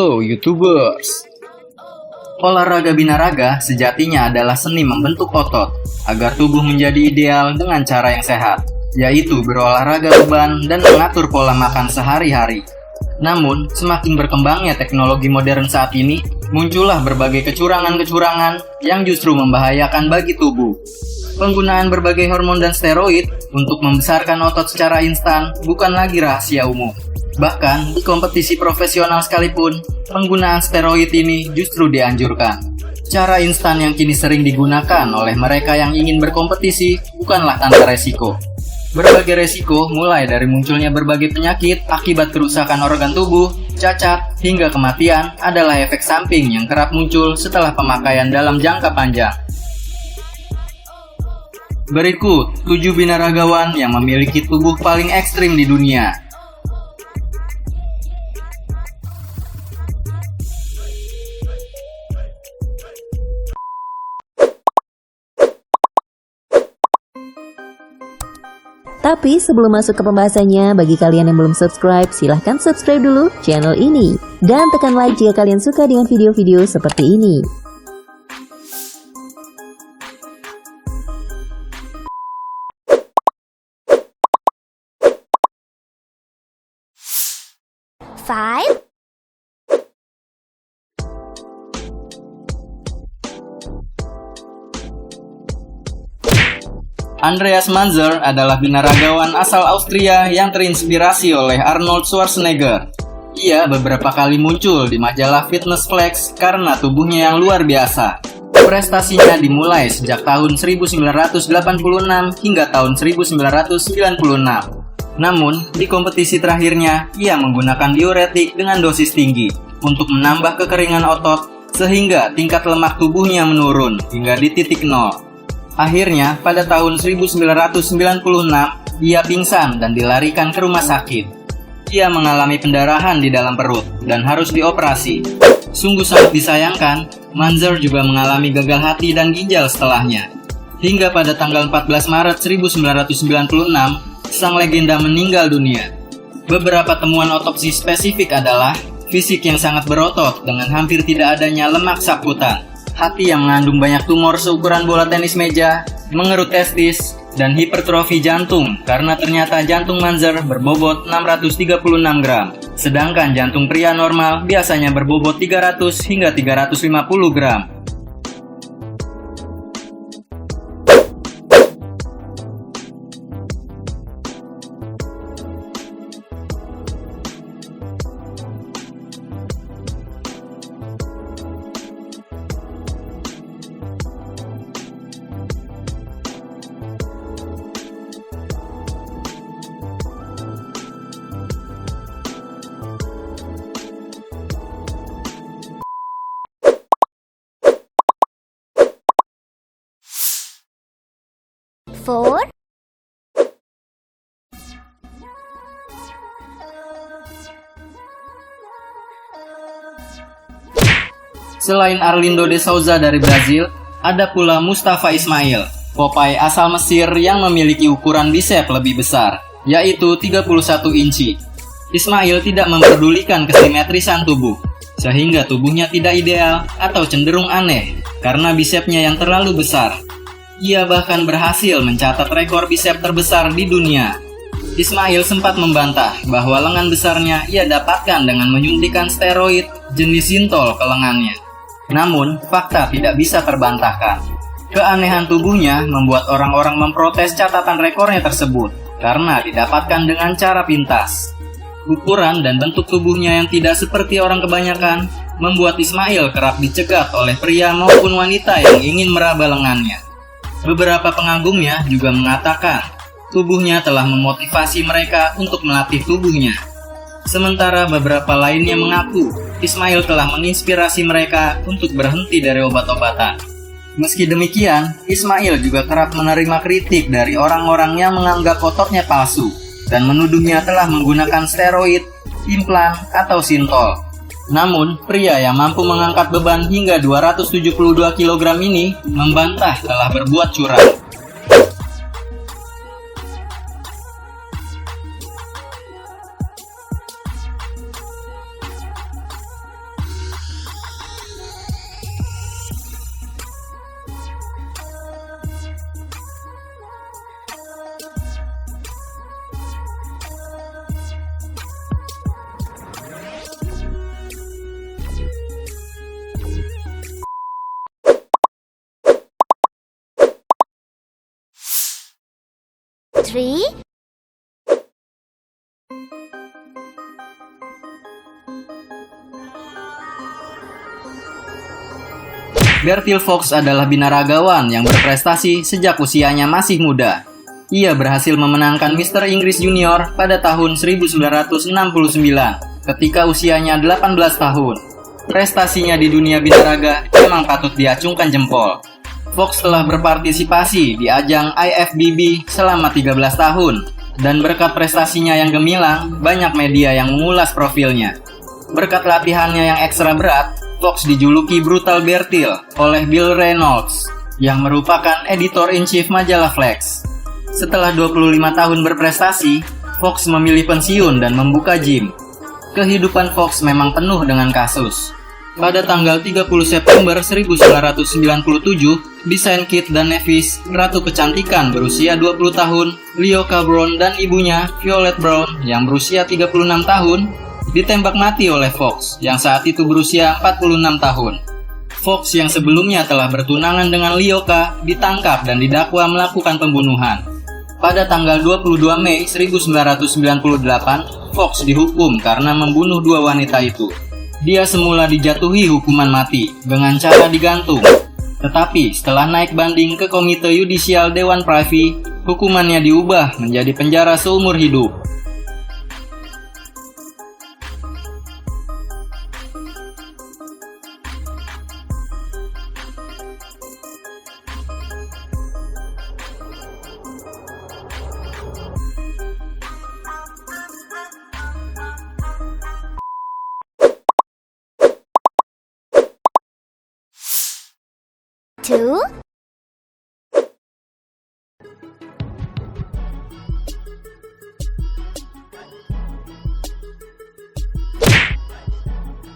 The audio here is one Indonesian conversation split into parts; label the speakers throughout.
Speaker 1: Halo YouTubers. Olahraga binaraga sejatinya adalah seni membentuk otot agar tubuh menjadi ideal dengan cara yang sehat, yaitu berolahraga beban dan mengatur pola makan sehari-hari. Namun, semakin berkembangnya teknologi modern saat ini, muncullah berbagai kecurangan-kecurangan yang justru membahayakan bagi tubuh. Penggunaan berbagai hormon dan steroid untuk membesarkan otot secara instan bukan lagi rahasia umum. Bahkan di kompetisi profesional sekalipun, penggunaan steroid ini justru dianjurkan. Cara instan yang kini sering digunakan oleh mereka yang ingin berkompetisi bukanlah tanpa resiko. Berbagai resiko mulai dari munculnya berbagai penyakit akibat kerusakan organ tubuh, cacat, hingga kematian adalah efek samping yang kerap muncul setelah pemakaian dalam jangka panjang. Berikut 7 binaragawan yang memiliki tubuh paling ekstrim di dunia.
Speaker 2: Tapi sebelum masuk ke pembahasannya, bagi kalian yang belum subscribe, silahkan subscribe dulu channel ini. Dan tekan like jika kalian suka dengan video-video seperti ini.
Speaker 3: Five,
Speaker 1: Andreas Manzer adalah binaragawan asal Austria yang terinspirasi oleh Arnold Schwarzenegger. Ia beberapa kali muncul di majalah Fitness Flex karena tubuhnya yang luar biasa. Prestasinya dimulai sejak tahun 1986 hingga tahun 1996. Namun, di kompetisi terakhirnya, ia menggunakan diuretik dengan dosis tinggi untuk menambah kekeringan otot sehingga tingkat lemak tubuhnya menurun hingga di titik nol. Akhirnya, pada tahun 1996, ia pingsan dan dilarikan ke rumah sakit. Ia mengalami pendarahan di dalam perut dan harus dioperasi. Sungguh sangat disayangkan, Manzer juga mengalami gagal hati dan ginjal setelahnya. Hingga pada tanggal 14 Maret 1996, sang legenda meninggal dunia. Beberapa temuan otopsi spesifik adalah fisik yang sangat berotot dengan hampir tidak adanya lemak saputan, hati yang mengandung banyak tumor seukuran bola tenis meja, mengerut testis, dan hipertrofi jantung karena ternyata jantung Manzer berbobot 636 gram, sedangkan jantung pria normal biasanya berbobot 300 hingga 350 gram.
Speaker 3: four,
Speaker 1: Selain Arlindo de Souza dari Brazil, ada pula Mustafa Ismail, Popeye asal Mesir yang memiliki ukuran bisep lebih besar, yaitu 31 inci. Ismail tidak memperdulikan kesimetrisan tubuh, sehingga tubuhnya tidak ideal atau cenderung aneh karena bisepnya yang terlalu besar. Ia bahkan berhasil mencatat rekor bisep terbesar di dunia. Ismail sempat membantah bahwa lengan besarnya ia dapatkan dengan menyuntikkan steroid jenis Sintol ke lengannya. Namun, fakta tidak bisa terbantahkan. Keanehan tubuhnya membuat orang-orang memprotes catatan rekornya tersebut karena didapatkan dengan cara pintas. Ukuran dan bentuk tubuhnya yang tidak seperti orang kebanyakan membuat Ismail kerap dicegat oleh pria maupun wanita yang ingin meraba lengannya. Beberapa pengagumnya juga mengatakan tubuhnya telah memotivasi mereka untuk melatih tubuhnya. Sementara beberapa lainnya mengaku Ismail telah menginspirasi mereka untuk berhenti dari obat-obatan. Meski demikian, Ismail juga kerap menerima kritik dari orang-orang yang menganggap ototnya palsu dan menuduhnya telah menggunakan steroid, implan, atau sintol. Namun, pria yang mampu mengangkat beban hingga 272 kg ini membantah telah berbuat curang.
Speaker 3: 3.
Speaker 1: Bertil Fox adalah binaragawan yang berprestasi sejak usianya masih muda. Ia berhasil memenangkan Mr. Inggris Junior pada tahun 1969 ketika usianya 18 tahun. Prestasinya di dunia binaraga memang patut diacungkan jempol. Fox telah berpartisipasi di ajang IFBB selama 13 tahun, dan berkat prestasinya yang gemilang, banyak media yang mengulas profilnya. Berkat latihannya yang ekstra berat, Fox dijuluki Brutal Bertil oleh Bill Reynolds, yang merupakan editor-in-chief majalah Flex. Setelah 25 tahun berprestasi, Fox memilih pensiun dan membuka gym. Kehidupan Fox memang penuh dengan kasus. Pada tanggal 30 September 1997, desain Kit dan Nevis, Ratu Kecantikan berusia 20 tahun, Lioka Brown dan ibunya, Violet Brown, yang berusia 36 tahun, ditembak mati oleh Fox, yang saat itu berusia 46 tahun. Fox yang sebelumnya telah bertunangan dengan Lioka, ditangkap dan didakwa melakukan pembunuhan. Pada tanggal 22 Mei 1998, Fox dihukum karena membunuh dua wanita itu. Dia semula dijatuhi hukuman mati dengan cara digantung. Tetapi setelah naik banding ke Komite Yudisial Dewan Privy, hukumannya diubah menjadi penjara seumur hidup.
Speaker 3: Two.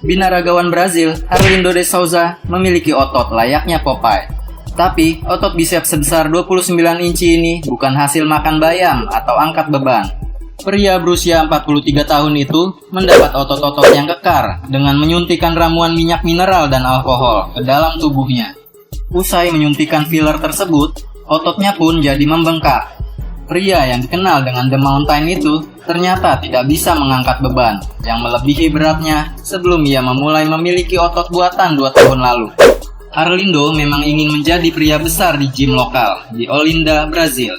Speaker 1: Binaragawan Brazil, Arlindo de Souza, memiliki otot layaknya Popeye. Tapi, otot biceps sebesar 29 inci ini bukan hasil makan bayam atau angkat beban. Pria berusia 43 tahun itu mendapat otot-otot yang kekar dengan menyuntikkan ramuan minyak mineral dan alkohol ke dalam tubuhnya. Usai menyuntikkan filler tersebut, ototnya pun jadi membengkak. Pria yang dikenal dengan The Mountain itu ternyata tidak bisa mengangkat beban yang melebihi beratnya sebelum ia memulai memiliki otot buatan 2 tahun lalu. Arlindo memang ingin menjadi pria besar di gym lokal di Olinda, Brazil.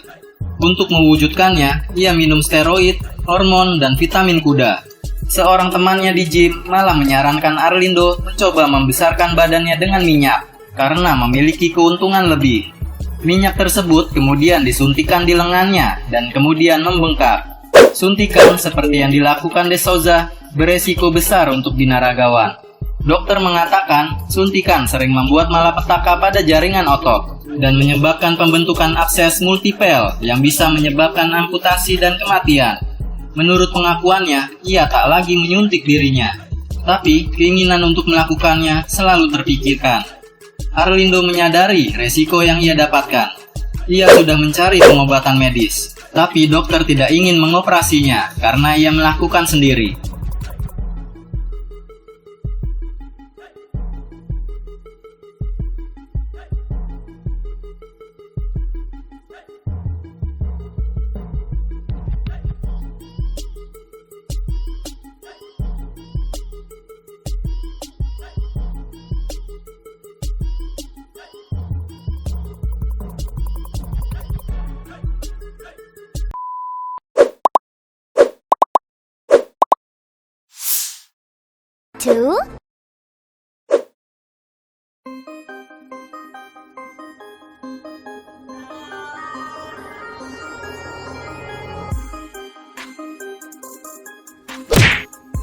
Speaker 1: Untuk mewujudkannya, ia minum steroid, hormon, dan vitamin kuda. Seorang temannya di gym malah menyarankan Arlindo mencoba membesarkan badannya dengan minyak karena memiliki keuntungan lebih. Minyak tersebut kemudian disuntikan di lengannya dan kemudian membengkak. Suntikan seperti yang dilakukan de Souza beresiko besar untuk binaragawan. Dokter mengatakan suntikan sering membuat malapetaka pada jaringan otot dan menyebabkan pembentukan abses multipel yang bisa menyebabkan amputasi dan kematian. Menurut pengakuannya, ia tak lagi menyuntik dirinya, tapi keinginan untuk melakukannya selalu terpikirkan. Arlindo menyadari resiko yang ia dapatkan. Ia sudah mencari pengobatan medis, tapi dokter tidak ingin mengoperasinya karena ia melakukan sendiri.
Speaker 3: Two.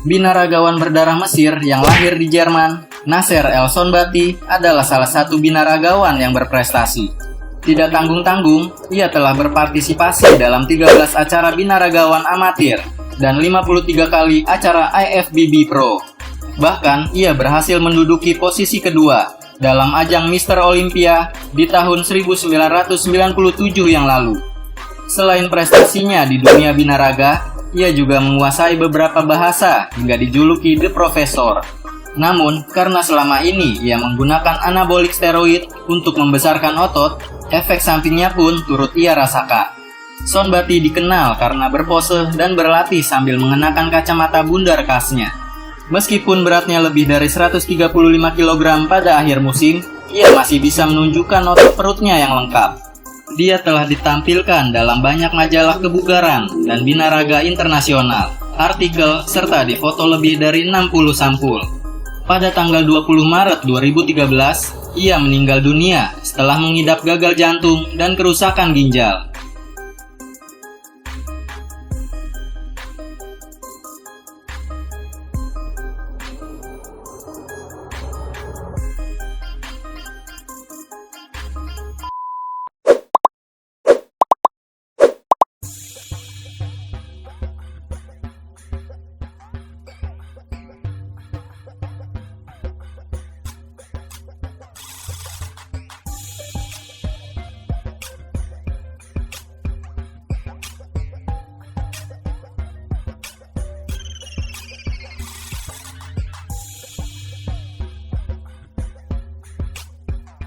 Speaker 1: Binaragawan berdarah Mesir yang lahir di Jerman, Nasser El Sonbati adalah salah satu binaragawan yang berprestasi. Tidak tanggung-tanggung, ia telah berpartisipasi dalam 13 acara binaragawan amatir dan 53 kali acara IFBB Pro. Bahkan, ia berhasil menduduki posisi kedua dalam ajang Mr. Olympia di tahun 1997 yang lalu. Selain prestasinya di dunia binaraga, ia juga menguasai beberapa bahasa hingga dijuluki The Professor. Namun, karena selama ini ia menggunakan anabolik steroid untuk membesarkan otot, efek sampingnya pun turut ia rasakan. Son Bati dikenal karena berpose dan berlatih sambil mengenakan kacamata bundar khasnya. Meskipun beratnya lebih dari 135 kg pada akhir musim, ia masih bisa menunjukkan otot perutnya yang lengkap. Dia telah ditampilkan dalam banyak majalah kebugaran dan binaraga internasional, artikel, serta difoto lebih dari 60 sampul. Pada tanggal 20 Maret 2013, ia meninggal dunia setelah mengidap gagal jantung dan kerusakan ginjal.